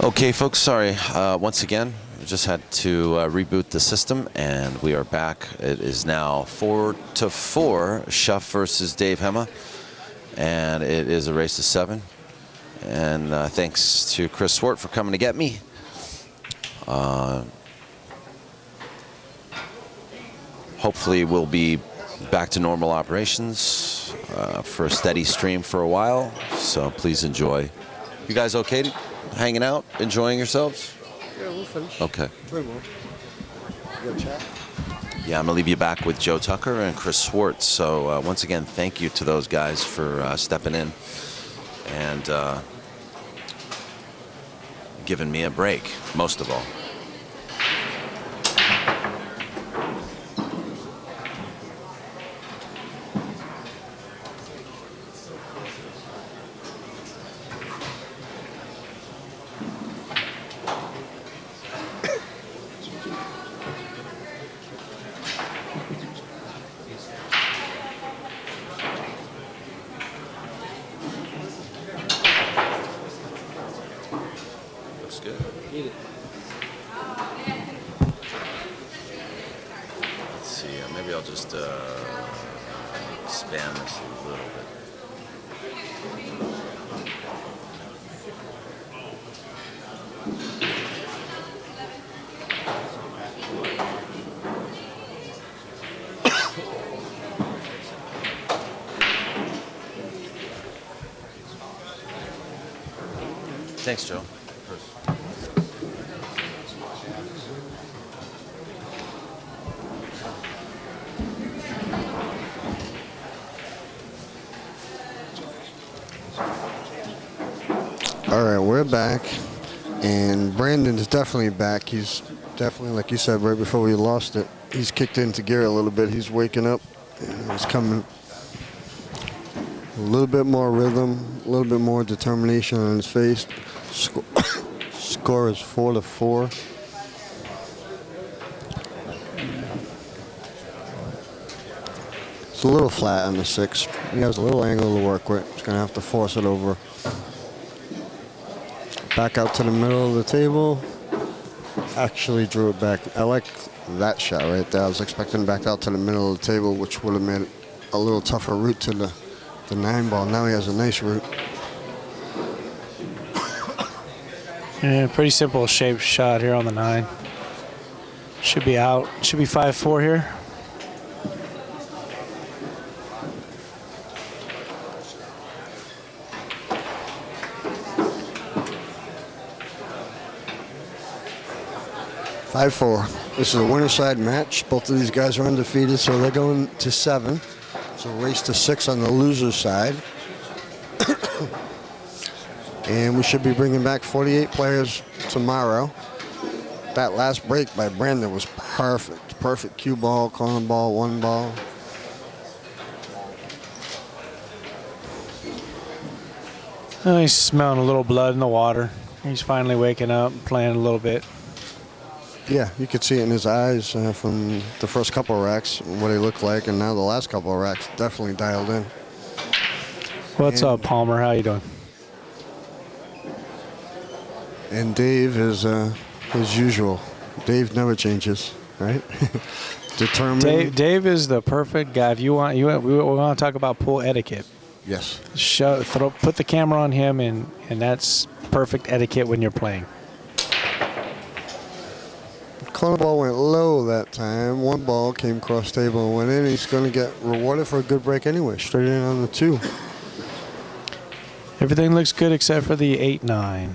Okay, folks, sorry. Once again, we just had to reboot the system, and we are back. It is now 4-4, Shuff versus Dave Hemmah, and it is a race to 7. And thanks to Chris Swart for coming to get me. Hopefully we'll be back to normal operations for a steady stream for a while, so please enjoy. You guys okay? Hanging out, enjoying yourselves? Yeah, we'll finish. Okay. Very well. You got a chat? Yeah, I'm going to leave you back with Joe Tucker and Chris Swartz. So once again, thank you to those guys for stepping in and giving me a break, most of all. Maybe I'll just expand this a little bit. Thanks, Joe. All right, we're back, and Brandon is definitely back. He's definitely, like you said, right before we lost it, he's kicked into gear a little bit. He's waking up, and he's coming a little bit more rhythm, a little bit more determination on his face. Score is 4-4. It's a little flat on the 6. He has a little angle to work with. He's going to have to force it over. Back out to the middle of the table. Actually drew it back. I like that shot right there. I was expecting back out to the middle of the table, which would have made a little tougher route to the 9-ball. Now he has a nice route. Yeah, pretty simple shaped shot here on the 9. Should be out. Should be 5-4 here. This is a winner side match. Both of these guys are undefeated, so they're going to 7. So race to 6 on the loser side. And we should be bringing back 48 players tomorrow. That last break by Brandon was perfect. Perfect cue ball, corner ball, 1 ball. Oh, he's smelling a little blood in the water. He's finally waking up, playing a little bit. Yeah, you could see it in his eyes from the first couple of racks, what he looked like, and now the last couple of racks definitely dialed in. What's up, Palmer? How you doing? And Dave is as usual. Dave never changes, right? Determined. Dave is the perfect guy. If you want, we want to talk about pool etiquette. Yes. Put the camera on him, and that's perfect etiquette when you're playing. Corner ball went low that time. 1 ball came cross table and went in. He's going to get rewarded for a good break anyway. Straight in on the 2. Everything looks good except for the 8-9.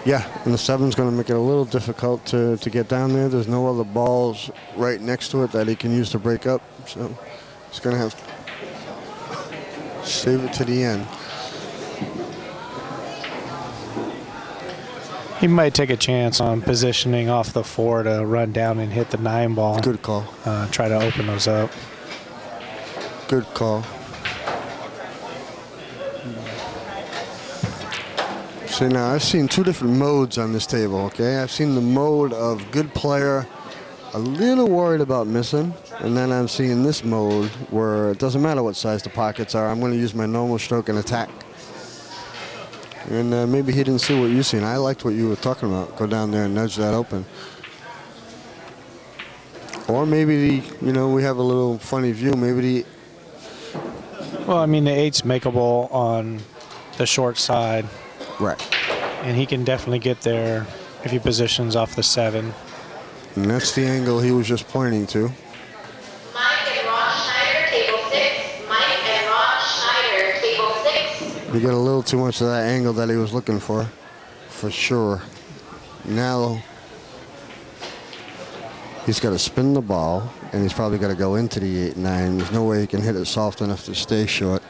Yeah, and the 7's going to make it a little difficult to get down there. There's no other balls right next to it that he can use to break up. So he's going to have to save it to the end. He might take a chance on positioning off the 4 to run down and hit the 9-ball. Good call. Try to open those up. Good call. See, now I've seen 2 different modes on this table, okay? I've seen the mode of good player a little worried about missing, and then I'm seeing this mode where it doesn't matter what size the pockets are. I'm going to use my normal stroke and attack. And maybe he didn't see what you seen. I liked what you were talking about. Go down there and nudge that open. Or maybe, we have a little funny view. Maybe Well, I mean, the 8's makeable on the short side. Right. And he can definitely get there if he positions off the 7. And that's the angle he was just pointing to. Mike and Ron Schneider, table 6. Mike and Ron Schneider, table 6. You get a little too much of that angle that he was looking for sure. Now he's got to spin the ball, and he's probably got to go into the 8-9. There's no way he can hit it soft enough to stay short.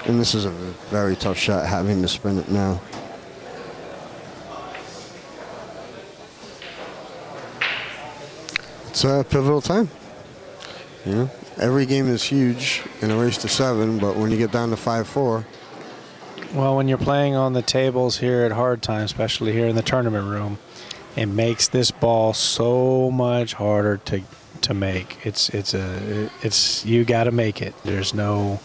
And this is a very tough shot, having to spin it now. It's a pivotal time. Every game is huge in a race to 7, but when you get down to 5-4. Well, when you're playing on the tables here at hard time, especially here in the tournament room, it makes this ball so much harder to make. It's you got to make it. There's no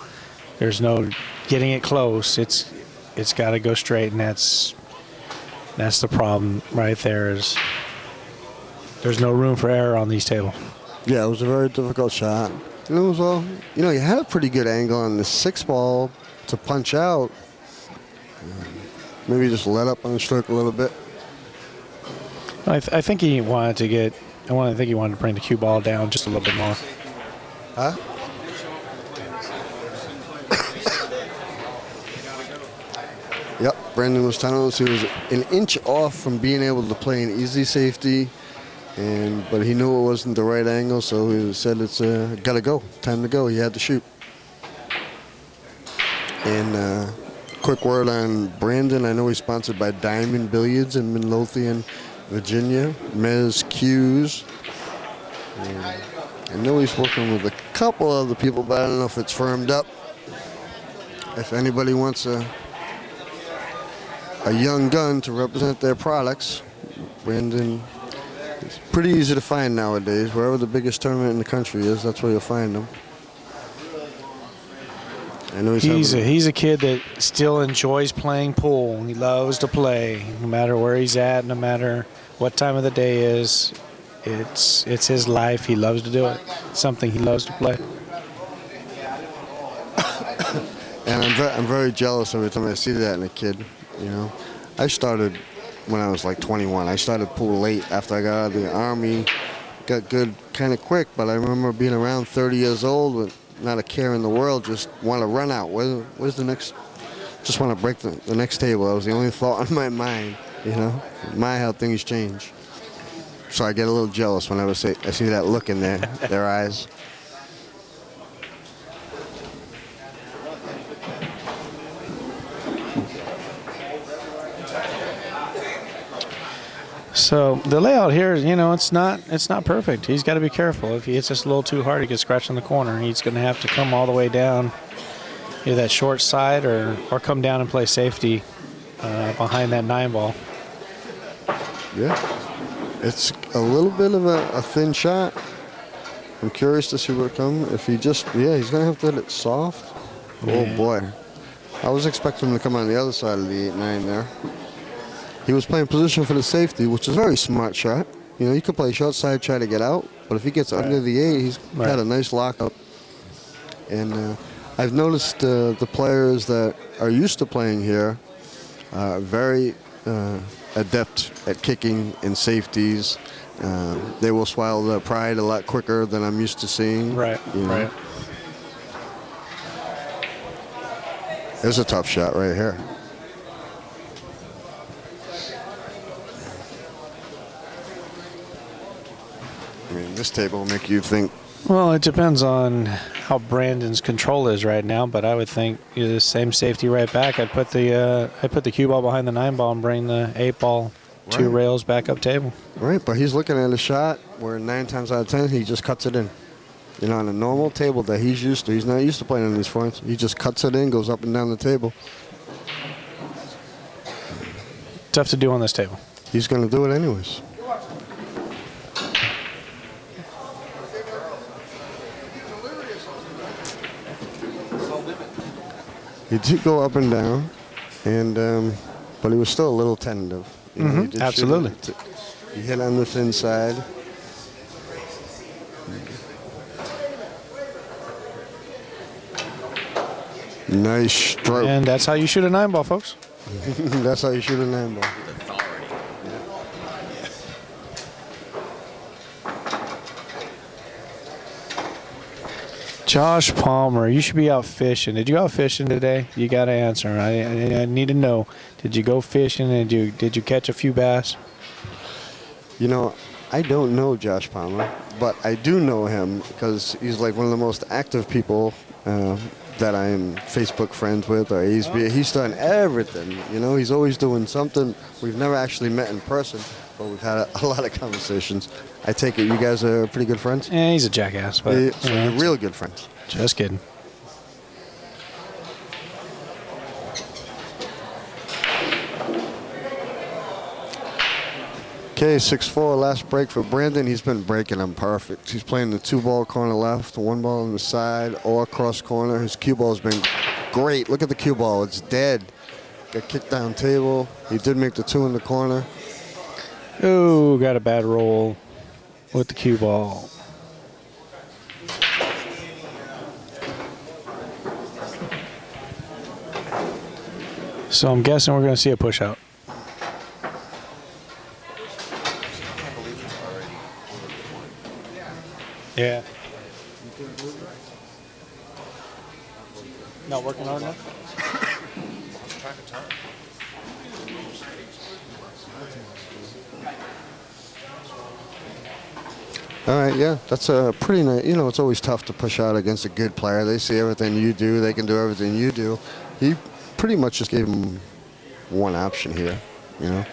getting it close. It's got to go straight, and that's the problem right there. Is there's no room for error on these tables. Yeah, it was a very difficult shot. And it was all, you had a pretty good angle on the 6 ball to punch out. Maybe just let up on the stroke a little bit. I think he wanted to get. I think he wanted to bring the cue ball down just a little bit more. Huh? Yep, Brandon was telling us he was an inch off from being able to play an easy safety, but he knew it wasn't the right angle, so he said it's gotta go, time to go. He had to shoot. And quick word on Brandon. I know he's sponsored by Diamond Billiards in Midlothian, Virginia. Mez Cues. I know he's working with a couple other people, but I don't know if it's firmed up. If anybody wants a young gun to represent their products, Brandon is pretty easy to find nowadays. Wherever the biggest tournament in the country is, that's where you'll find them. I know he's a kid that still enjoys playing pool. He loves to play, no matter where he's at, no matter what time of the day is. It's his life. He loves to do it. It's something he loves to play. And I'm very jealous every time I see that in a kid. I started when I was like 21. I started pool late after I got out of the Army. Got good kind of quick, but I remember being around 30 years old with not a care in the world, just want to run out. Where's the next? Just want to break the next table. That was the only thought on my mind. How things change. So I get a little jealous whenever I see that look in their eyes. So the layout here, it's not perfect. He's got to be careful. If he hits this a little too hard, he gets scratched in the corner. He's going to have to come all the way down, either that short side or come down and play safety behind that 9 ball. Yeah, it's a little bit of a thin shot. I'm curious to see where it comes. If he's going to have to hit it soft. Yeah. Oh boy, I was expecting him to come on the other side of the 8-9 there. He was playing position for the safety, which is a very smart shot. You could play short side, try to get out, but if he gets under the 8, he's got a nice lockup. And I've noticed the players that are used to playing here are very adept at kicking and safeties. They will swallow their pride a lot quicker than I'm used to seeing. Right. There's a tough shot right here. I mean, this table will make you think. Well, it depends on how Brandon's control is right now, but I would think the same safety right back. I'd put the cue ball behind the 9 ball and bring the 8 ball 2 rails back up table. Right, but he's looking at a shot where 9 times out of 10 he just cuts it in. On a normal table that he's used to. He's not used to playing on these fronts. He just cuts it in, goes up and down the table. Tough to do on this table. He's going to do it anyways. He did go up and down, and but he was still a little tentative. You know, he did shoot Absolutely. it. He hit on the thin side. Nice stroke. And that's how you shoot a 9-ball, folks. That's how you shoot a 9-ball. Josh Palmer, you should be out fishing. Did you go out fishing today? You got to answer. I need to know. Did you go fishing and did you catch a few bass? You know, I don't know Josh Palmer, but I do know him because he's like one of the most active people that I'm Facebook friends with. Or he's done everything. You know, he's always doing something. We've never actually met in person, but we've had a lot of conversations. I take it you guys are pretty good friends? Yeah, he's a jackass, but So you're real good friends. just kidding. Okay, 6-4, last break for Brandon. He's been breaking them perfect. He's playing the 2-ball corner left, the 1-ball on the side, or cross corner. His cue ball's been great. Look at the cue ball. It's dead. Got kicked down table. He did make the 2 in the corner. Ooh, got a bad roll with the cue ball. So I'm guessing we're going to see a push out. Yeah. Not working hard enough? All right, yeah, that's a pretty nice. You know, it's always tough to push out against a good player. They see everything you do. They can do everything you do. He pretty much just gave him one option here, you know.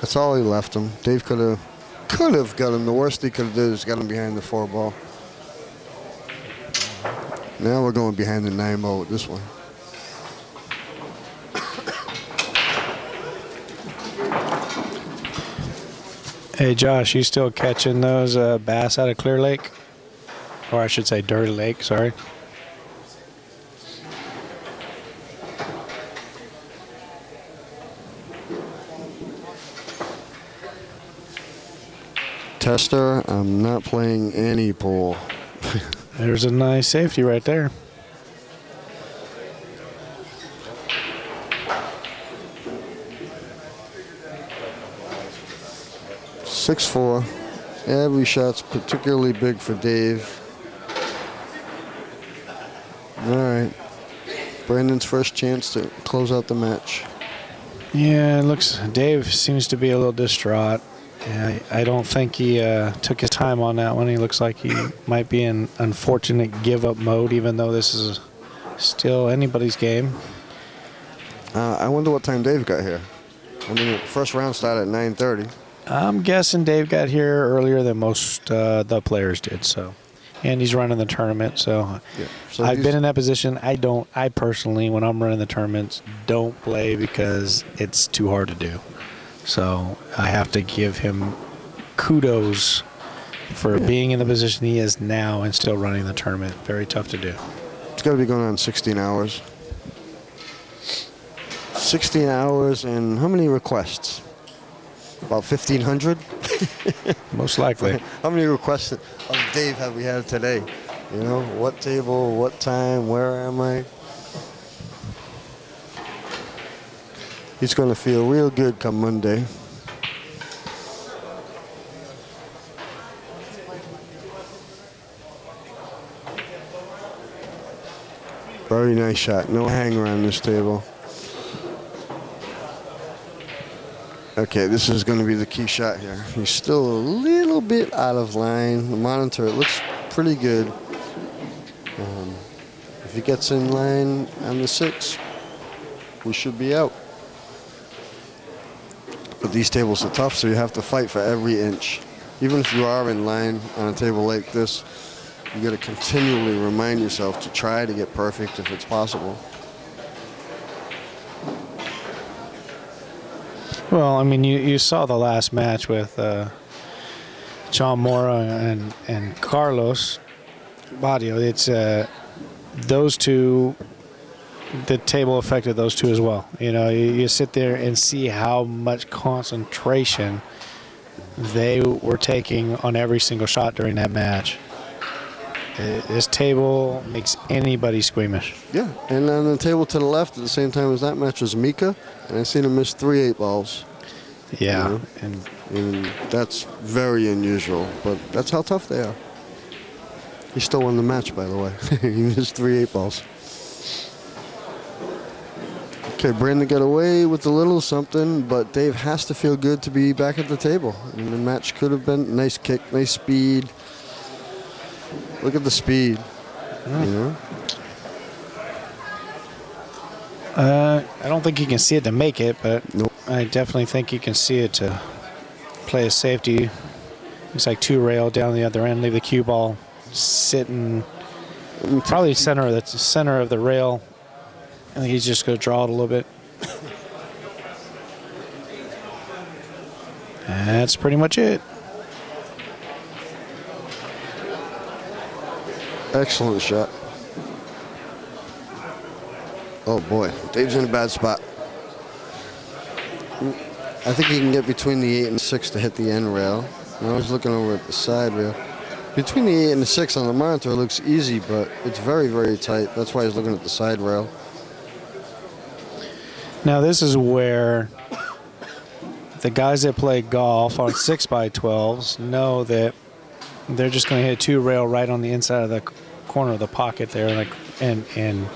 That's all he left him. Dave could have got him. The worst he could have did is got him behind the 4-ball. Now we're going behind the 9-ball with this one. Hey, Josh, you still catching those bass out of Clear Lake? Or I should say Dirty Lake, sorry. Tester, I'm not playing any pool. There's a nice safety right there. (6-4). Every shot's particularly big for Dave. All right. Brandon's first chance to close out the match. Yeah, it looks. Dave seems to be a little distraught. Yeah, I don't think he took his time on that one. He looks like he might be in unfortunate give-up mode, even though this is still anybody's game. I wonder what time Dave got here. I mean, the first round started at 9:30. I'm guessing Dave got here earlier than most the players did. So, and he's running the tournament. So, Yeah. So I've been in that position. I personally, when I'm running the tournaments, don't play because it's too hard to do. So I have to give him kudos for being in the position he is now and still running the tournament. Very tough to do. It's got to be going on 16 hours. 16 hours and how many requests? About 1,500? Most likely. How many requests of Dave have we had today? You know, what table, what time, where am I? He's going to feel real good come Monday. Very nice shot. No hanger on this table. Okay, this is going to be the key shot here. He's still a little bit out of line. The monitor, it looks pretty good. If he gets in line on the 6, we should be out. But these tables are tough, so you have to fight for every inch. Even if you are in line on a table like this, you got to continually remind yourself to try to get perfect if it's possible. Well, I mean, you saw the last match with John Mora and Carlos. Badio, it's those two. The table affected those two as well. You sit there and see how much concentration they were taking on every single shot during that match. This table makes anybody squeamish. Yeah, and on the table to the left at the same time as that match was Mika, and I seen him miss 3 8-balls. Yeah, You know? And that's very unusual, but that's how tough they are. He still won the match, by the way. He missed 3 8-balls. Okay, Brandon got away with a little something, but Dave has to feel good to be back at the table. And the match could have been nice kick, nice speed. Look at the speed. You know? I don't think you can see it to make it, but Nope. I definitely think you can see it to play a safety. It's like 2 rail down the other end, leave the cue ball sitting probably center of the rail. I think he's just going to draw it a little bit. That's pretty much it. Excellent shot. Oh boy, Dave's in a bad spot. I think he can get between the 8 and 6 to hit the end rail. I was looking over at the side rail. Between the 8 and the 6 on the monitor, it looks easy, but it's very, very tight. That's why he's looking at the side rail. Now this is where the guys that play golf on 6x12s know that they're just going to hit 2 rail right on the inside of the corner of the pocket there, and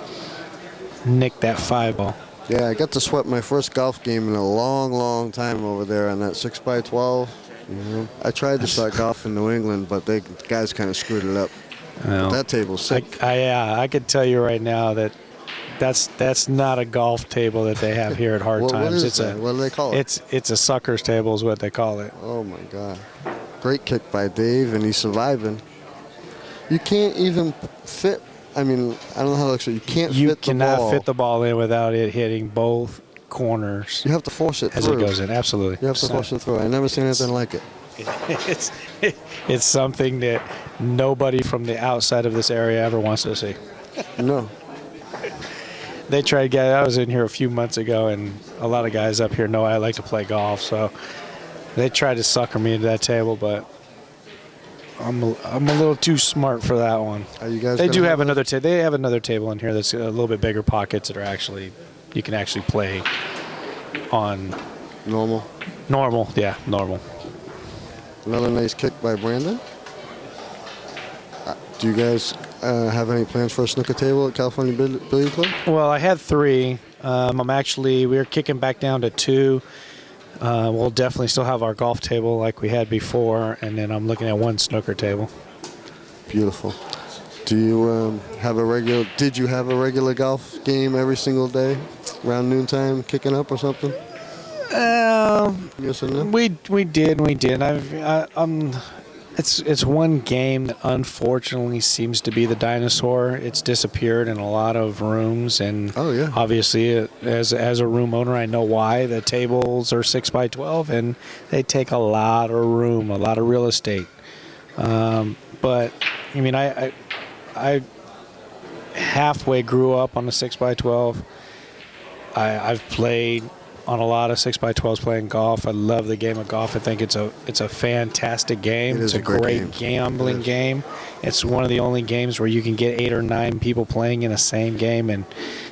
nick that 5 ball. Yeah, I got to sweat my first golf game in a long, long time over there on that 6x12. You know, I tried to start golf in New England, but the guys kind of screwed it up. Well, But that table's sick. I could tell you right now that that's not a golf table that they have here at Hard What Times. is that? What do they call it? It's a sucker's table is what they call it. Oh my God. Great kick by Dave, and he's surviving. You can't even fit. I mean, I don't know how it looks, but you can't You fit the cannot ball. fit the ball in without it hitting both corners You have to force it as through. it goes in. Absolutely. You have to force it through. I never seen anything like it. It's something that nobody from the outside of this area ever wants to see. No. They tried to get. I was in here a few months ago, and a lot of guys up here know I like to play golf, so they tried to sucker me into that table, but I'm a little too smart for that one. Are you guys? They gonna do have another table. They have another table in here that's a little bit bigger pockets that are actually you can actually play on normal. normal. Yeah, normal. Another nice kick by Brandon. Do you guys have any plans for a snooker table at California Billiard Club? Well, I had 3. We're kicking back down to 2. We'll definitely still have our golf table like we had before, and then I'm looking at 1 snooker table. Beautiful. Do you have a regular? Did you have a regular golf game every single day, around noontime, kicking up or something? Yes or no? We did. It's one game that unfortunately seems to be the dinosaur. It's disappeared in a lot of rooms, and Oh, yeah. obviously, as a room owner, I know why. The tables are 6x12, and they take a lot of room, a lot of real estate. But I mean, I halfway grew up on the 6x12. I've played on a lot of 6x12s playing golf. I love the game of golf. I think it's a fantastic game. It is It's a great game. gambling It is. game. It's one of the only games where you can get 8 or 9 people playing in the same game and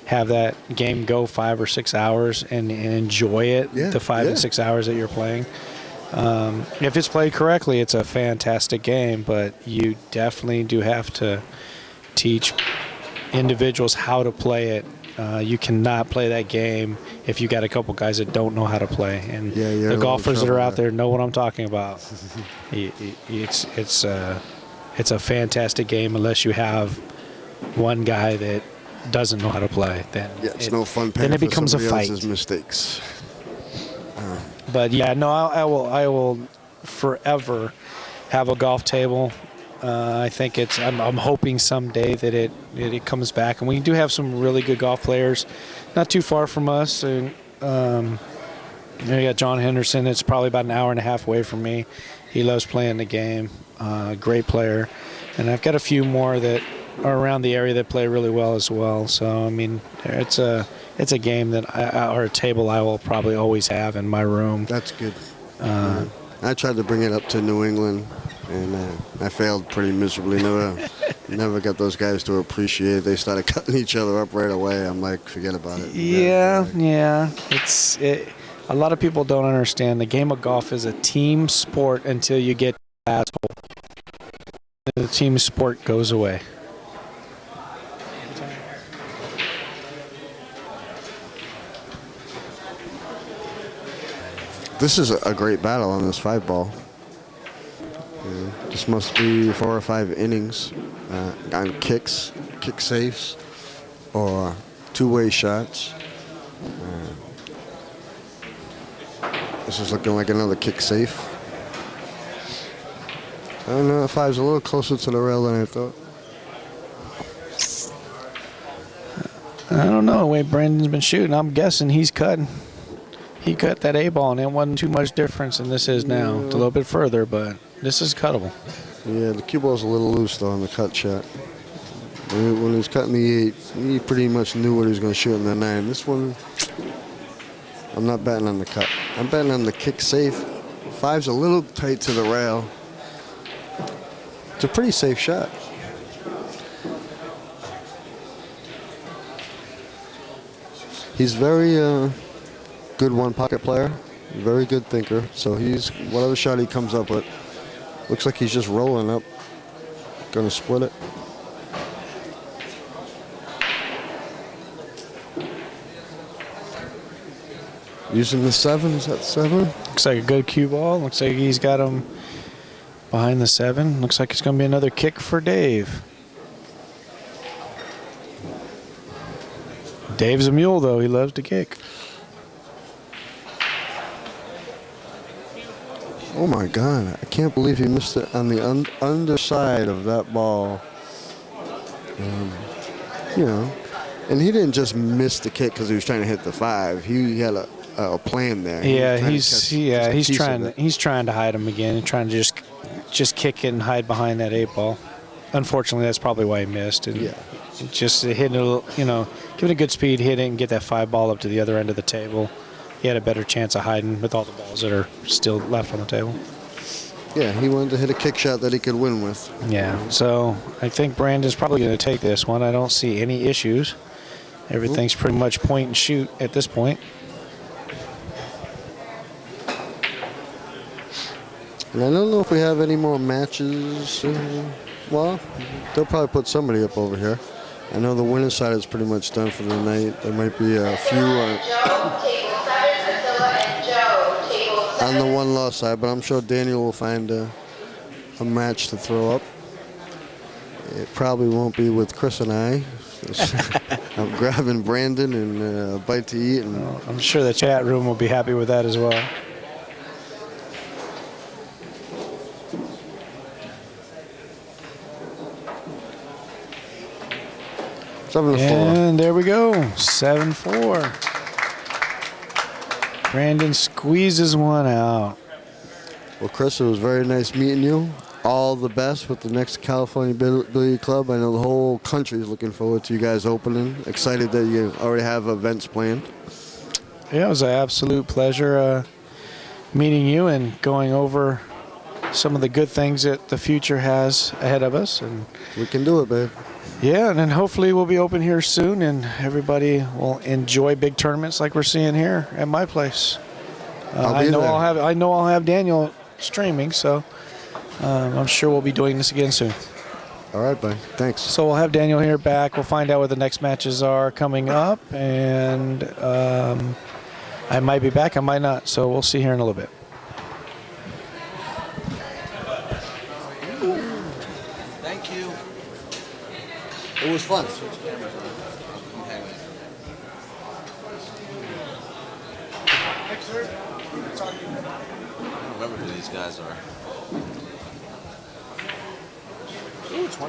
have that game go 5 or 6 hours and enjoy it, Yeah, the 5 yeah. and 6 hours that you're playing. If it's played correctly, it's a fantastic game, but you definitely do have to teach individuals how to play it. You cannot play that game if you got a couple guys that don't know how to play. And Yeah, you're the in golfers that are trouble out there know what I'm talking about. It's a fantastic game unless you have one guy that doesn't know how to play. Then Yeah, it's no fun paying then it for becomes a somebody fight. else's mistakes. But yeah, no, I will forever have a golf table. I think I'm hoping someday that it comes back, and we do have some really good golf players, not too far from us. And you got John Henderson. It's probably about an hour and a half away from me. He loves playing the game. Great player. And I've got a few more that are around the area that play really well as well. So, I mean, it's a game that or a table I will probably always have in my room. That's good. I tried to bring it up to New England, and I failed pretty miserably. Never got those guys to appreciate it. They started cutting each other up right away. I'm like, forget about it. Yeah. A lot of people don't understand the game of golf is a team sport until you get to the last hole. The team sport goes away. This is a great battle on this 5-ball. This must be 4 or 5 innings on kicks, kick safes, or two-way shots. This is looking like another kick safe. I don't know, 5's a little closer to the rail than I thought. I don't know the way Brandon's been shooting. I'm guessing he's cutting. He cut that A ball, and it wasn't too much difference than this is now. It's a little bit further, but this is cuttable. Yeah, the cue ball's a little loose, though, on the cut shot. When he was cutting the 8, he pretty much knew what he was going to shoot in the 9. This one, I'm not betting on the cut. I'm betting on the kick safe. 5's a little tight to the rail. It's a pretty safe shot. He's very good one-pocket player, very good thinker. So he's, whatever shot he comes up with, looks like he's just rolling up, going to split it. Using the 7, is that 7? Looks like a good cue ball. Looks like he's got him behind the 7. Looks like it's going to be another kick for Dave. Dave's a mule, though. He loves to kick. Oh, my God. I can't believe he missed it on the underside of that ball. You know, and he didn't just miss the kick because he was trying to hit the 5. He had a plan there. Yeah, he's trying to hide him again and trying to just kick it and hide behind that 8 ball. Unfortunately, that's probably why he missed. And just hitting it, you know, giving a good speed, hit it, and get that 5 ball up to the other end of the table. He had a better chance of hiding with all the balls that are still left on the table. Yeah, he wanted to hit a kick shot that he could win with. Yeah, so I think Brandon's probably going to take this one. I don't see any issues. Everything's pretty much point and shoot at this point. And I don't know if we have any more matches. Well, they'll probably put somebody up over here. I know the winner's side is pretty much done for the night. There might be a few on the one-loss side, but I'm sure Daniel will find a match to throw up. It probably won't be with Chris and I. I'm grabbing Brandon and a bite to eat. And I'm sure the chat room will be happy with that as well. And there we go, 7-4. Brandon squeezes one out. Well, Chris, it was very nice meeting you. All the best with the next California Billiard Club. I know the whole country is looking forward to you guys opening. Excited that you already have events planned. Yeah, it was an absolute pleasure meeting you and going over some of the good things that the future has ahead of us. And we can do it, babe. Yeah, and then hopefully we'll be open here soon, and everybody will enjoy big tournaments like we're seeing here at my place. I know I'll have Daniel streaming, so I'm sure we'll be doing this again soon. All right, buddy. Thanks. So we'll have Daniel here back. We'll find out what the next matches are coming up, and I might be back, I might not. So we'll see here in a little bit. Thank you. It was fun. I don't remember who these guys are. Ooh, it's one.